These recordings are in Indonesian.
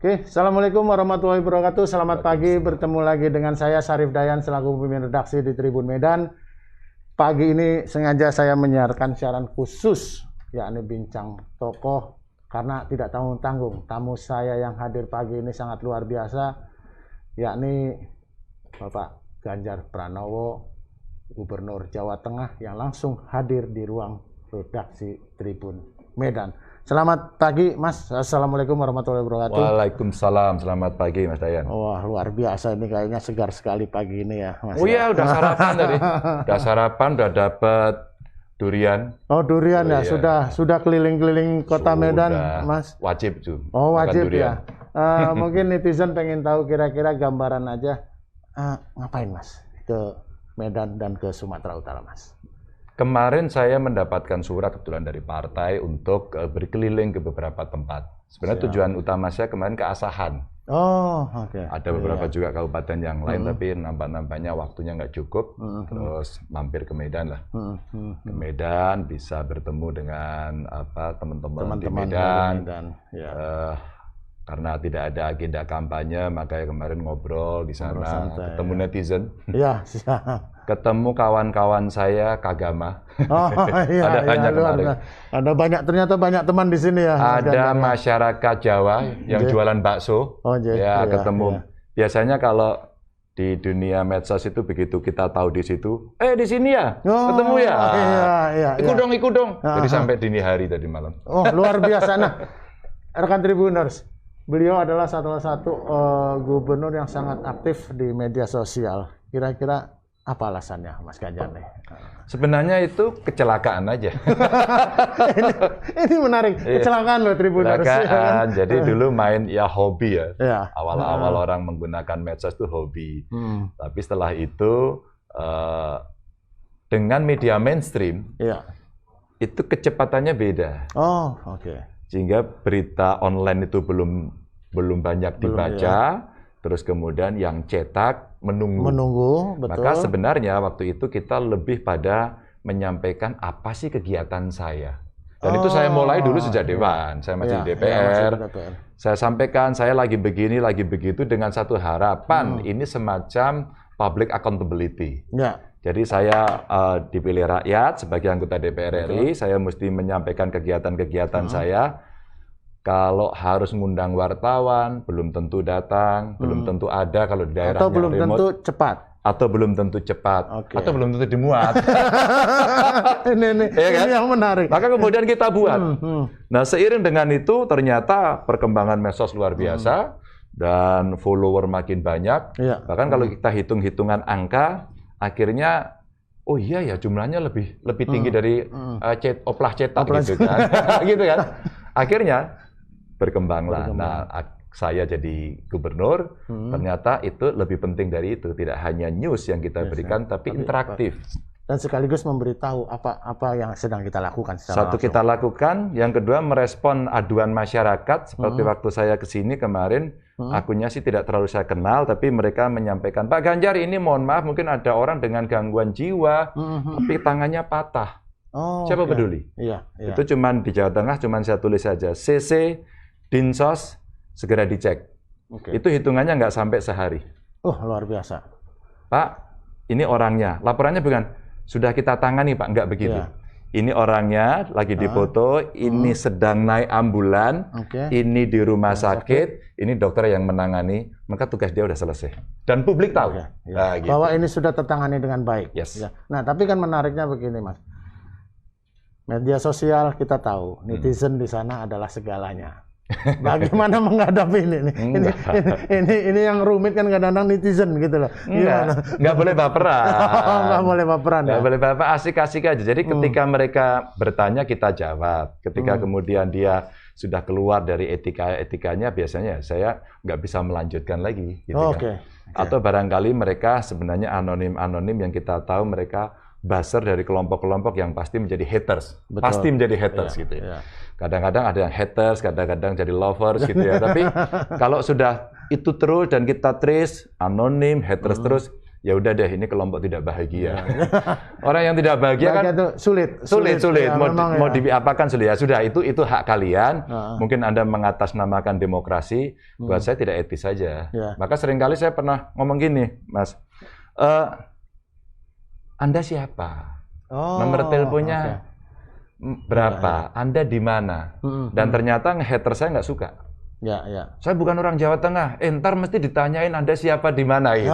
Oke, Assalamualaikum warahmatullahi wabarakatuh. Selamat pagi, bertemu lagi dengan saya Syarif Dayan selaku pemimpin redaksi di Tribun Medan. Pagi ini sengaja saya menyiarkan siaran khusus, yakni bincang tokoh, karena tidak tanggung-tanggung. Tamu saya yang hadir pagi ini sangat luar biasa, yakni Bapak Ganjar Pranowo, Gubernur Jawa Tengah yang langsung hadir di ruang redaksi Tribun Medan. Selamat pagi, Mas. Assalamualaikum warahmatullahi wabarakatuh. Waalaikumsalam. Selamat pagi, Mas Dayan. Wah, luar biasa ini kayaknya segar sekali pagi ini ya, Mas. Oh iya, udah sarapan tadi. Udah sarapan, udah dapat durian. Oh, durian ya. Iya. Sudah keliling-keliling kota Medan, Mas. Wajib tuh. Oh, wajib durian. Ya. Mungkin netizen pengen tahu kira-kira gambaran aja ngapain, Mas, ke Medan dan ke Sumatera Utara, Mas. Kemarin saya mendapatkan surat kebetulan dari partai untuk berkeliling ke beberapa tempat. Sebenarnya tujuan utama saya kemarin ke Asahan. Oh, oke. Ada beberapa juga kabupaten yang lain, tapi nampak-nampaknya waktunya nggak cukup. Terus mampir ke Medan lah. Ke Medan bisa bertemu dengan teman-teman di Medan. Ya. Karena tidak ada agenda kampanye, makanya kemarin ngobrol di sana, ketemu netizen. Iya, siap. Ketemu kawan-kawan saya Kagama. Oh iya, Ada banyak kemarin. Ternyata banyak teman di sini ya. Ada masyarakat Jawa yang jualan bakso. Oh, ya, ketemu. Iya. Biasanya kalau di dunia medsos itu begitu kita tahu di situ, di sini ya, ketemu ya. Iya. Ikut dong. Jadi sampai dini hari tadi malam. Oh, luar biasa. Nah, rekan Tribuners, beliau adalah salah satu gubernur yang sangat aktif di media sosial. Kira-kira apa alasannya, Mas Ganjar nih? Sebenarnya itu kecelakaan aja. ini menarik, kecelakaan loh Tribuners. Kecelakaan, jadi dulu main ya hobi ya. Iya. Awal-awal orang menggunakan medsos itu hobi. Tapi setelah itu dengan media mainstream, itu kecepatannya beda. Oh, oke. Sehingga berita online itu belum banyak dibaca. Terus kemudian yang cetak menunggu, betul. Maka sebenarnya waktu itu kita lebih pada menyampaikan apa sih kegiatan saya. Dan itu saya mulai dulu sejak Dewan, saya masih di DPR. Saya sampaikan saya lagi begini, lagi begitu dengan satu harapan ini semacam public accountability. Jadi saya dipilih rakyat sebagai anggota DPR RI, saya mesti menyampaikan kegiatan-kegiatan saya. Kalau harus ngundang wartawan, belum tentu datang, belum tentu ada kalau di daerah atau belum remote, tentu cepat. Atau belum tentu cepat, atau belum tentu dimuat. ini yang menarik. Maka kemudian kita buat. Nah, seiring dengan itu ternyata perkembangan medsos luar biasa dan follower makin banyak. Bahkan kalau kita hitung-hitungan angka, akhirnya oh iya ya jumlahnya lebih tinggi dari oplah cetak gitu kan. Gitu kan. Akhirnya berkembanglah. Nah, saya jadi gubernur, ternyata itu lebih penting dari itu. Tidak hanya news yang kita berikan, tapi interaktif. Dan sekaligus memberitahu apa yang sedang kita lakukan secara Satu langsung. kita lakukan, yang kedua merespon aduan masyarakat. Seperti waktu saya ke sini kemarin, akunnya sih tidak terlalu saya kenal, tapi mereka menyampaikan, Pak Ganjar ini mohon maaf, mungkin ada orang dengan gangguan jiwa, tapi tangannya patah. Siapa peduli? Itu cuman di Jawa Tengah, cuman saya tulis saja, CC, Dinsos, segera dicek. Itu hitungannya nggak sampai sehari. Oh, luar biasa. Pak, ini orangnya. Laporannya bukan, sudah kita tangani Pak, nggak begitu. Ini orangnya lagi difoto, ini sedang naik ambulan, ini di rumah sakit, ini dokter yang menangani, maka tugas dia udah selesai. Dan publik tahu. Nah, gitu. Bahwa ini sudah tertangani dengan baik. Nah, tapi kan menariknya begini, Mas. Media sosial kita tagu, netizen di sana adalah segalanya. Bagaimana menghadapi ini? Ini yang rumit kan kadang-kadang netizen gitu loh. Nggak boleh baperan. Nggak boleh baperan. Nggak boleh baperan, asik-asik aja. Jadi ketika mereka bertanya kita jawab. Ketika kemudian dia sudah keluar dari etikanya, biasanya saya nggak bisa melanjutkan lagi. Gitu kan. Atau barangkali mereka sebenarnya anonim yang kita tahu mereka buzzer dari kelompok-kelompok yang pasti menjadi haters. Pasti menjadi haters gitu ya. Kadang-kadang ada yang haters, kadang-kadang jadi lovers gitu ya. Tapi kalau sudah itu terus dan kita trace anonim, haters terus, ya udah deh ini kelompok tidak bahagia. Orang yang tidak bahagia kan itu sulit. Ya, mau ya. diapakan sulit ya sudah itu hak kalian. Mungkin Anda mengatasnamakan demokrasi, buat saya tidak etis saja. Maka seringkali saya pernah ngomong gini, Mas, Anda siapa? Nomor teleponnya berapa? Anda di mana? Dan ternyata hater saya nggak suka. Saya bukan orang Jawa Tengah. Ntar mesti ditanyain Anda siapa di mana gitu.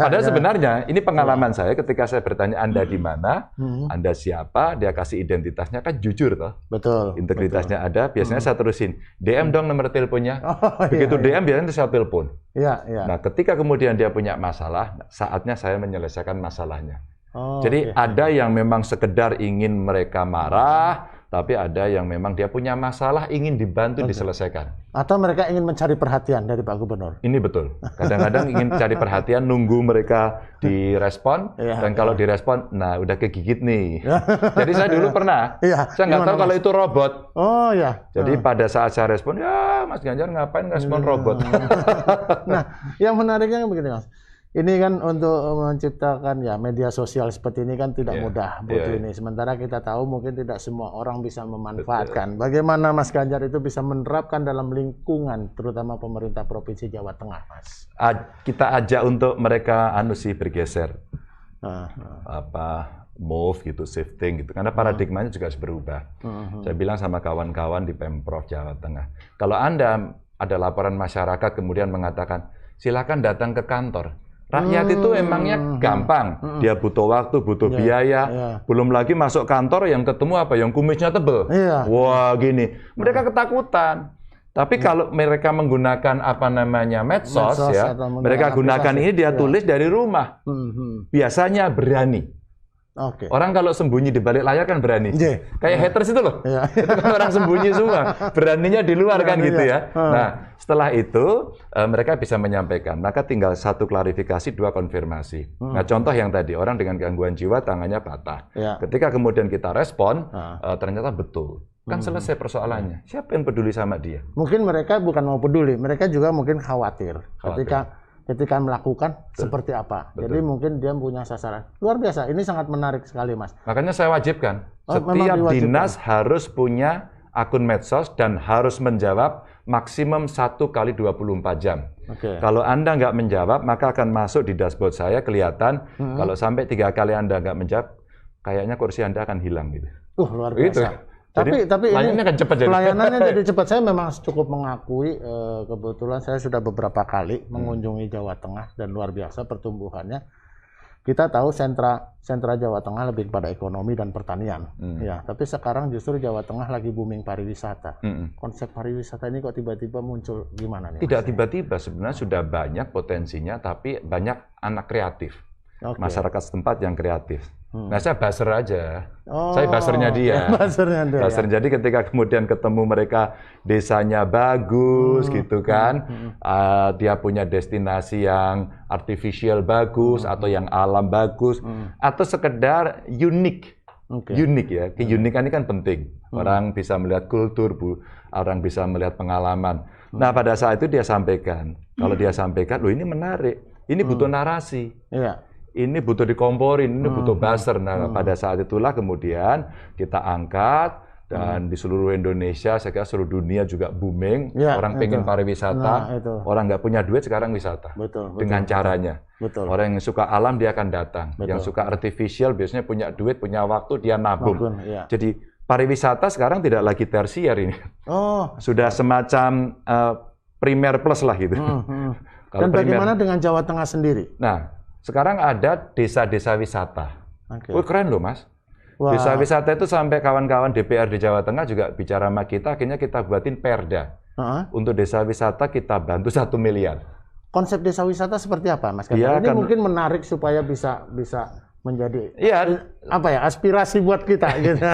Padahal sebenarnya ini pengalaman saya ketika saya bertanya Anda di mana, Anda siapa, dia kasih identitasnya kan jujur toh. Betul. Integritasnya ada. Biasanya saya terusin DM dong nomor teleponnya. Begitu DM biasanya saya telepon. Nah, ketika kemudian dia punya masalah, saatnya saya menyelesaikan masalahnya. Jadi ada yang memang sekedar ingin mereka marah, tapi ada yang memang dia punya masalah ingin dibantu diselesaikan. Atau mereka ingin mencari perhatian dari Pak Gubernur. Ini betul. Kadang-kadang ingin cari perhatian, nunggu mereka direspon, dan kalau direspon, nah udah kegigit nih. Jadi saya dulu pernah, saya nggak tahu kalau itu robot. Jadi pada saat saya respon, ya Mas Ganjar ngapain respon robot? Nah, yang menariknya begini Mas. Ini kan untuk menciptakan media sosial seperti ini kan tidak mudah butuh ini. Sementara kita tahu mungkin tidak semua orang bisa memanfaatkan. Bagaimana Mas Ganjar itu bisa menerapkan dalam lingkungan, terutama pemerintah Provinsi Jawa Tengah, Mas? Kita ajak untuk mereka bergeser, move gitu, shifting gitu. Karena paradigmanya juga harus berubah. Saya bilang sama kawan-kawan di Pemprov Jawa Tengah, kalau Anda ada laporan masyarakat kemudian mengatakan silakan datang ke kantor. Rakyat itu emangnya gampang, dia butuh waktu, butuh biaya, belum lagi masuk kantor yang ketemu apa, yang kumisnya tebel, wah gini, mereka ketakutan. Tapi kalau mereka menggunakan medsos mereka gunakan ini dia tulis dari rumah, biasanya berani. Orang kalau sembunyi di balik layar kan berani. Kayak haters itu loh. Itu kan orang sembunyi semua. Beraninya di luar kan gitu ya. Nah, setelah itu mereka bisa menyampaikan. Maka tinggal satu klarifikasi, dua konfirmasi. Nah, contoh yang tadi, orang dengan gangguan jiwa tangannya patah. Ketika kemudian kita respon, ternyata betul. Kan selesai persoalannya. Siapa yang peduli sama dia? Mungkin mereka bukan mau peduli, mereka juga mungkin khawatir. Ketika melakukan seperti apa. Jadi mungkin dia punya sasaran. Luar biasa, ini sangat menarik sekali Mas. Makanya saya wajibkan, setiap dinas harus punya akun medsos dan harus menjawab maksimum 1 kali 24 jam. Kalau Anda nggak menjawab, maka akan masuk di dashboard saya, kelihatan. Kalau sampai 3 kali Anda nggak menjawab, kayaknya kursi Anda akan hilang gitu. Luar biasa. Gitu. Tapi pelayanannya kan cepat pelayanannya jadi cepat. Saya memang cukup mengakui, kebetulan saya sudah beberapa kali mengunjungi Jawa Tengah dan luar biasa pertumbuhannya. Kita tahu sentra Jawa Tengah lebih pada ekonomi dan pertanian, tapi sekarang justru Jawa Tengah lagi booming pariwisata. Konsep pariwisata ini kok tiba-tiba muncul gimana nih? Tidak tiba-tiba, sebenarnya sudah banyak potensinya, tapi banyak anak kreatif. Masyarakat setempat yang kreatif. Nah, saya buzzer aja. Saya buzzernya dia. Jadi ketika kemudian ketemu mereka, desanya bagus gitu kan, dia punya destinasi yang artificial bagus atau yang alam bagus, atau sekedar unik. Unik ya, keunikan ini kan penting. Orang bisa melihat kultur, orang bisa melihat pengalaman. Nah, pada saat itu dia sampaikan. Kalau dia sampaikan, loh ini menarik, ini butuh narasi. Ini butuh dikomporin, ini butuh buzzer. Nah, pada saat itulah kemudian kita angkat, dan di seluruh Indonesia, saya kira seluruh dunia juga booming. Orang pengen pariwisata, orang nggak punya duit sekarang wisata. Dengan caranya. Orang yang suka alam dia akan datang. Yang suka artificial biasanya punya duit, punya waktu, dia nabung. Jadi pariwisata sekarang tidak lagi tersier ini. Sudah semacam primer plus lah gitu. Dan bagaimana dengan Jawa Tengah sendiri? Nah, sekarang ada desa-desa wisata. Keren loh Mas. Desa wisata itu sampai kawan-kawan DPR di Jawa Tengah juga bicara sama kita, akhirnya kita buatin perda. Untuk desa wisata kita bantu 1 miliar. Konsep desa wisata seperti apa Mas? Ini mungkin menarik supaya bisa menjadi aspirasi buat kita gitu.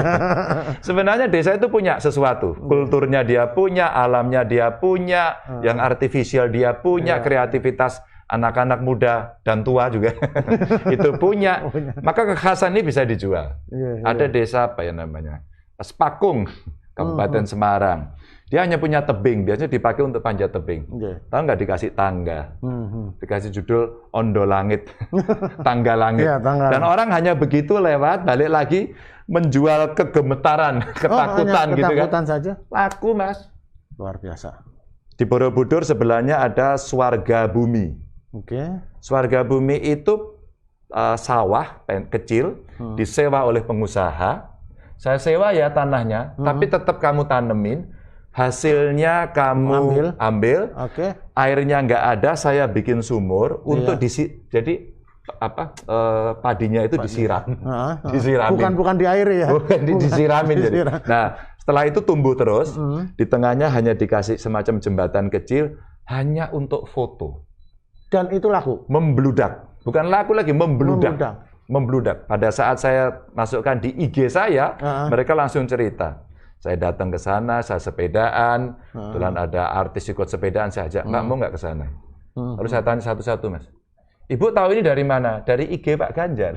Sebenarnya desa itu punya sesuatu, kulturnya dia punya, alamnya dia punya, yang artifisial dia punya, kreativitas anak-anak muda dan tua juga itu punya. Maka kekhasan ini bisa dijual. Ada desa apa ya namanya? Sepakung. Kabupaten Semarang. Dia hanya punya tebing, biasanya dipakai untuk panjat tebing. Tahu nggak dikasih tangga, dikasih judul Ondo Langit, tangga langit. Iya, tangga. Dan orang hanya begitu lewat, balik lagi menjual kegemetaran, ketakutan gitu kan. Ketakutan saja. Laku, Mas. Luar biasa. Di Borobudur sebelahnya ada Swarga Bumi. Oke. Swarga Bumi itu sawah kecil, disewa oleh pengusaha. Saya sewa ya tanahnya, tapi tetap kamu tanemin. Hasilnya kamu ambil, airnya nggak ada, saya bikin sumur untuk jadi padinya itu disiram, disiramin. Bukan di air ya? Bukan disiramin. Jadi. Nah, setelah itu tumbuh terus, di tengahnya hanya dikasih semacam jembatan kecil, hanya untuk foto. Dan itu laku? Membludak, bukan laku lagi, membludak. Pada saat saya masukkan di IG saya, mereka langsung cerita. Saya datang ke sana, saya sepedaan, kebetulan ada artis ikut sepedaan, saya ajak, Mbak mau nggak ke sana? Lalu saya tanya satu-satu, Mas. Ibu tahu ini dari mana? Dari IG Pak Ganjar.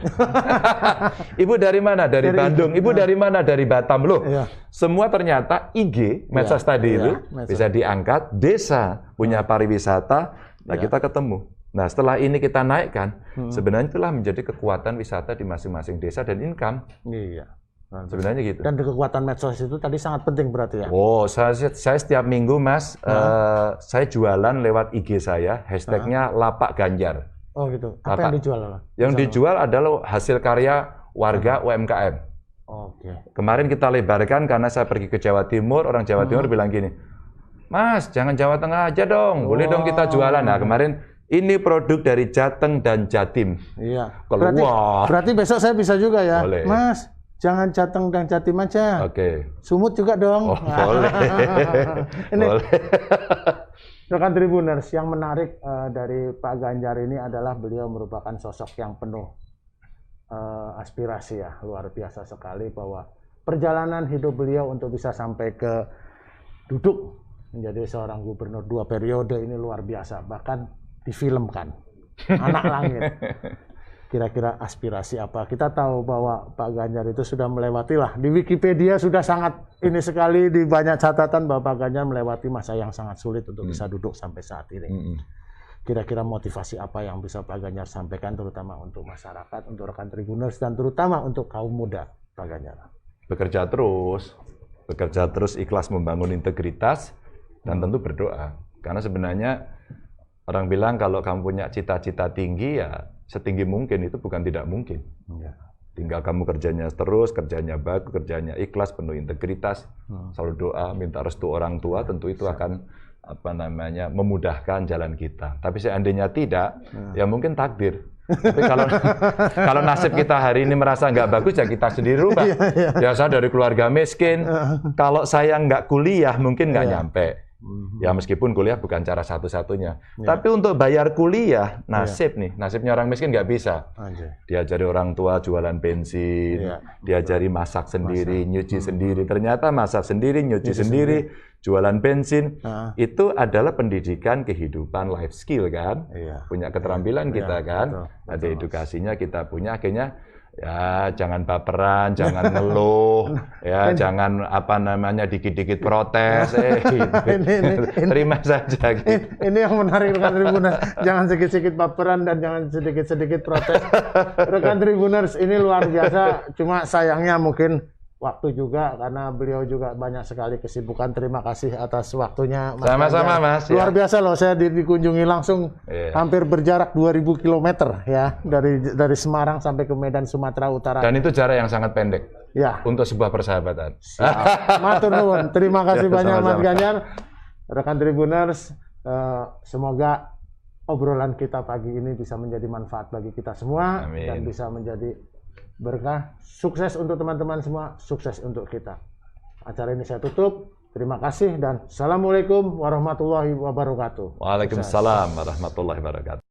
Ibu dari mana? Dari Bandung. Ibu dari mana? Dari Batam. Loh, semua ternyata IG, medsos tadi itu, bisa diangkat, desa punya pariwisata, nah kita ketemu. Nah setelah ini kita naikkan, sebenarnya itulah menjadi kekuatan wisata di masing-masing desa dan income. Iya. Sebenarnya gitu. Dan kekuatan medsos itu tadi sangat penting berarti ya? Oh, saya setiap minggu, Mas, saya jualan lewat IG saya, hashtagnya Lapak Ganjar. Oh gitu. Apa yang dijual? Yang dijual adalah hasil karya warga UMKM. Oke. Kemarin kita lebarkan karena saya pergi ke Jawa Timur, orang Jawa Timur bilang gini, Mas, jangan Jawa Tengah aja dong, boleh dong kita jualan. Nah kemarin ini produk dari Jateng dan Jatim. Iya. Berarti besok saya bisa juga ya, boleh. Mas. Jangan Jateng dan Jatim aja. Oke. Sumut juga dong. Oh, boleh. Ini, boleh. Rekan Tribuners, yang menarik dari Pak Ganjar ini adalah beliau merupakan sosok yang penuh aspirasi ya. Luar biasa sekali bahwa perjalanan hidup beliau untuk bisa sampai ke duduk menjadi seorang gubernur 2 periode ini luar biasa. Bahkan difilmkan. Anak Langit. Kira-kira aspirasi apa? Kita tahu bahwa Pak Ganjar itu sudah melewati lah. Di Wikipedia sudah sangat ini sekali, di banyak catatan bahwa Pak Ganjar melewati masa yang sangat sulit untuk bisa duduk sampai saat ini. Kira-kira motivasi apa yang bisa Pak Ganjar sampaikan terutama untuk masyarakat, untuk rekan Tribuners, dan terutama untuk kaum muda, Pak Ganjar? Bekerja terus ikhlas membangun integritas, dan tentu berdoa. Karena sebenarnya orang bilang kalau kamu punya cita-cita tinggi ya setinggi mungkin, itu bukan tidak mungkin. Tinggal kamu kerjanya terus, kerjanya bagus, kerjanya ikhlas, penuh integritas, selalu doa, minta restu orang tua, tentu itu akan memudahkan jalan kita. Tapi seandainya tidak, ya mungkin takdir. Tapi kalau nasib kita hari ini merasa nggak bagus, ya kita sendiri rubah. Ya saya dari keluarga miskin, kalau saya nggak kuliah mungkin nggak nyampe. Ya meskipun kuliah bukan cara satu-satunya. Tapi untuk bayar kuliah, nasibnya orang miskin nggak bisa. Diajari orang tua jualan bensin, diajari masak sendiri, nyuci sendiri. Ternyata masak sendiri, nyuci sendiri, jualan bensin, itu adalah pendidikan kehidupan, life skill kan. Punya keterampilan kita kan. Ada edukasinya kita punya, akhirnya ya jangan baperan, jangan ngeluh, ya jangan dikit-dikit protes, terima saja. Gitu. Ini yang menarik rekan Tribuners, jangan sedikit-sedikit baperan dan jangan sedikit-sedikit protes. Rekan Tribuners, ini luar biasa, cuma sayangnya mungkin waktu juga karena beliau juga banyak sekali kesibukan. Terima kasih atas waktunya, Mas. Sama-sama, Mas. Luar biasa loh, saya dikunjungi langsung hampir berjarak 2000 km ya dari Semarang sampai ke Medan, Sumatera Utara. Dan itu jarak yang sangat pendek. Ya. Untuk sebuah persahabatan. Matur nuwun. Terima kasih banyak Mas Ganjar. Rekan Tribuners, semoga obrolan kita pagi ini bisa menjadi manfaat bagi kita semua. Amin. Dan bisa menjadi berkah. Sukses untuk teman-teman semua, sukses untuk kita. Acara ini saya tutup. Terima kasih dan Assalamualaikum warahmatullahi wabarakatuh. Waalaikumsalam warahmatullahi wabarakatuh.